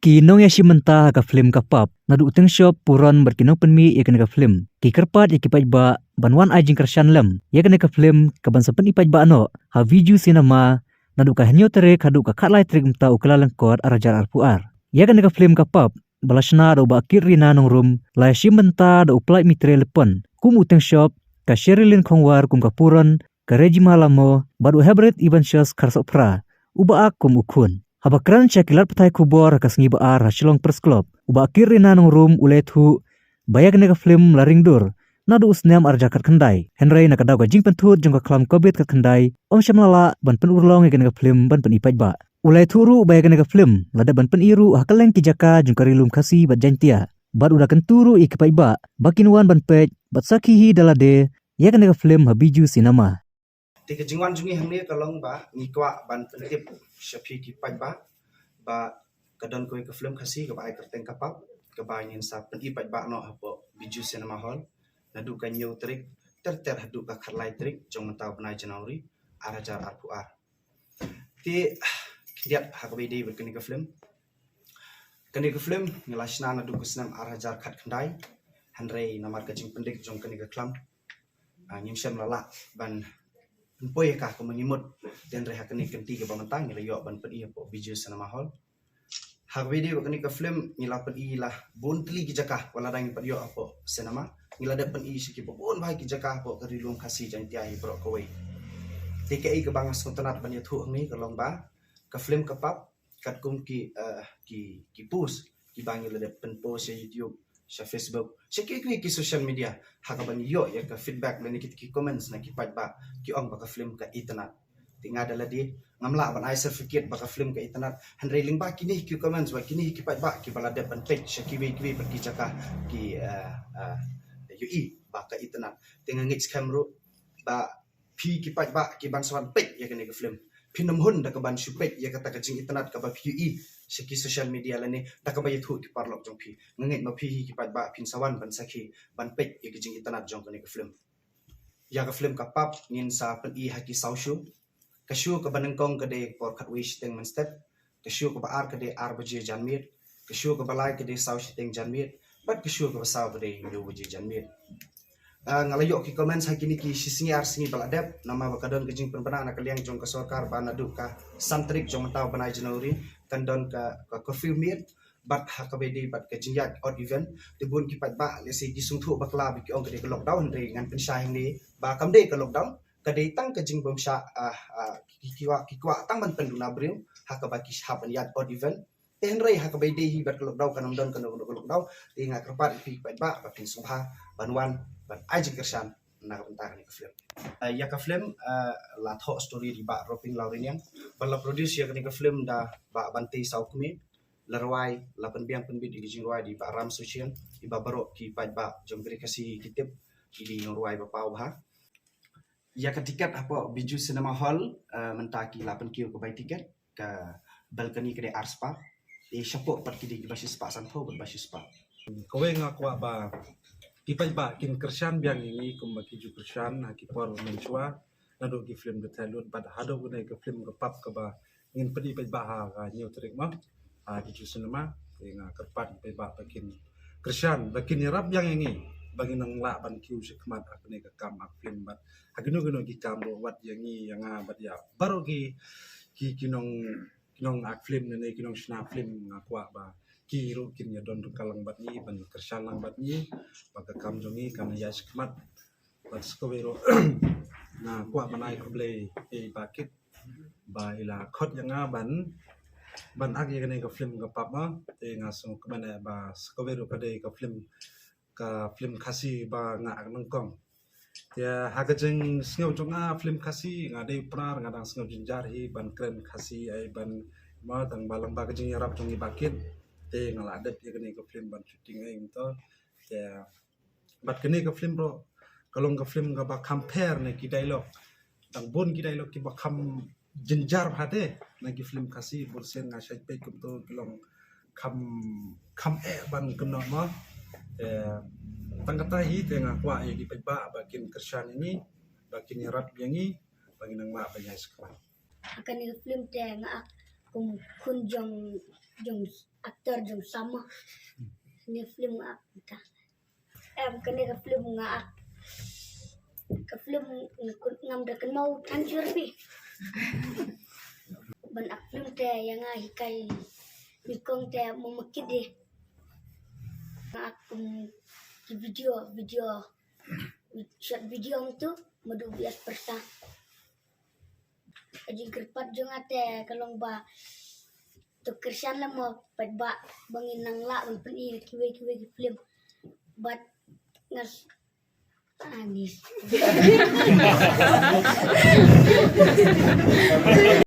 Kinong ya si mentah ka phlim kapap nadu uteng shop puron berkinong penmi ya kena ka phlim ki kerpat ya ki paidbah banwan ajing kershan lem ya kena ka phlim ka ban sapen paidbah ano ha Bijou Cinema nadu ka hanyo tarik hadu ka khatlai tarik mta Kyllalyngkot arajar arpuar ya kena ka phlim kapap balasna do ba kirina nong room la si mentah do uplai mitre lepon kum uteng shop ka sherilin khongwar kum ka puron ka rejima lamo badu hebret even shows karsopra uba akum ukun habakran cakilat petai kubor kasngi baar hasilong persklop uba kirina nong room ulethu bayak nega phlim laring dur nadu usnam arjakat khandai henry nakadaw ga jing pentut jong ka klam kobit kat khandai om shamlala ban pen urlong nega nega phlim ban pen ipaidbah ulethu ru bayak nega phlim lada ban pen iru hakaleng ki jaka jong karilum kasi bat jantia bad uda kenturu ikipaidbah bakinwan ban pej bat sakihi dalade yak nega phlim ha Bijou Cinema Tika jingwan jungi hamni kalong ba ngikwa ban penitip syafi ki paidbah ba kadon koi ke film khasi ke ba ai kerteng kapap ke ba nyin sa pen paidbah no hapo Bijou Cinema hall nadu ka nyu trik ter hadu ka khatlai trik jong mentau benai Januari arajar arpuar ti kiat hakbedi berkeni ke film ngelasna nadu kusnam arajar khat khandai handrei namar ka jing pendik jong keni ke klam nyim syam lala ban Poy ka ko mangimut den reha kani kenti ke bamantang ni yo ban pedi po Bijou Cinema hall hak video kani ka film ni la pedi lah bontli ki jakah wala dang pedi yo apo cinema ni la dapat i siki bon bai ki jakah po kari lum kasi jan tiai pro ko wei TKI ke bangas kontenat ban yathu ni ka lomba ka film ka pap kat kum ki post ki bangi la dapat post ya YouTube sa Facebook sa ki social media hakaban yo ya ka feedback na ki comments na ki paidbah ki ong baka film ka internet tinga dala di ngamla ban ai certificate baka film ka internet handre lingba kini ki comments wa kini ki paidbah ki balada ban page sa ki pergi jaka ki UI baka internet tinga ngits camera ba ki paidbah ki ban swan page ya kini ka film pinam hun da ka ban supet ya kata ka jing internet ka ba UI seki social media lani takabay thu ki parlok jong phi ngengit ma phi ki paidbah phin sawan ban sakhi ban pek ye ki jing internet jong kani ka film ya ka film ka pap ngin sa pen I haki saushu ka shu ka banengkong ka de por khat wish teng man step ka shu ka baar ka de ar baje janmit ka shu ka balai ka de saush teng janmit bat ka shu ka saw ka de yo baje janmit ngalayok ki comments hakini ki singi baladep nama bakadon ke jing penbana na kaliang jong ka sarkar banadu ka santrik jong mataw banai Januari kandon ka curfew mir bat hakabedi bat ka jingyat odd event tibun ki paidbah lesi ki sungthu bakla bi ki ong ke lockdown re ngan pensai ni ba kamde ka lockdown ka de tang ka jing bomsha ki kwa tang ban penduna brim hakabaki hapan yat odd event henry hakabedi hi bat lockdown kanam don kan lockdown tinga kerpat pi paidbah batin sungha banwan ban ajing kershan na bentar ni ke film ya ka film la tho story di ba roping laurinian bala produce ya ke film da ba banti saukmi larwai la penbiang penbit di jingwai di ba ram social di ba barok ki paidbah jom beri kasih kitip di ngruai ba pau ha ya ka tiket apa Bijou Cinema hall mentaki 8 kilo ke bai tiket ke balcony ke arspa di shopok pat ki di basis pa san tho basis pa kowe ngakwa ba ki paidbah kin kershan biang ini kumbaki ju kershan ki por menchua nado ki film de talun pada hado gune ke film ke pap ke ba ngin pedi paidbah ha nyu trik ma Bijou Cinema nga kerpat paidbah bakin kershan bakin rap yang ini bagi nang la ban kiu sekmat akne ke kam ak film bat hagino ki kam wat yang ni yang bat ya baru ki kinong ak film ne kinong sna film ngakwa ba kiru kin ya don kalang bat ni ban kershan lang bat ni baka kam jongi kan ya skmat bat skowero na kwa manai koble e bakit ba ila khot yang ban ag ye ka film ka papa te nga so kmana ba skowero ka de ka film khasi ba nga ak nang kong ya hagajeng sngau jonga film khasi nga de prar nga dang sngau jinjar hi ban kren khasi ai ban ma dang balang ba kajeng yarap jongi bakit te ngala adat ya ka film ban shooting ai to ya bat kene ka film ro kalong ka film ka ba compare ne ki dialog dang bon ki dialog ki ba kham jinjar hade na ki film kasi borsen nga shai pe kum to kalong kham ban kena ma tang kata hi te nga kwa ye ki paidbah bakin kershan ini bakin yarap yang ni bagi nang ma ba ya sekwa akan film te nga kun jong aktor jung sama ni film ngak ta kene ka film ngak ka film ngam da kan mau hancur pi ban ak film te yang hikai mikong te memakit deh aku video shot video itu madu bias persa aji kerpat jung ate kalong ba to kersan la mo paidbah bangin nang la ban pen kiwe film but ngas anis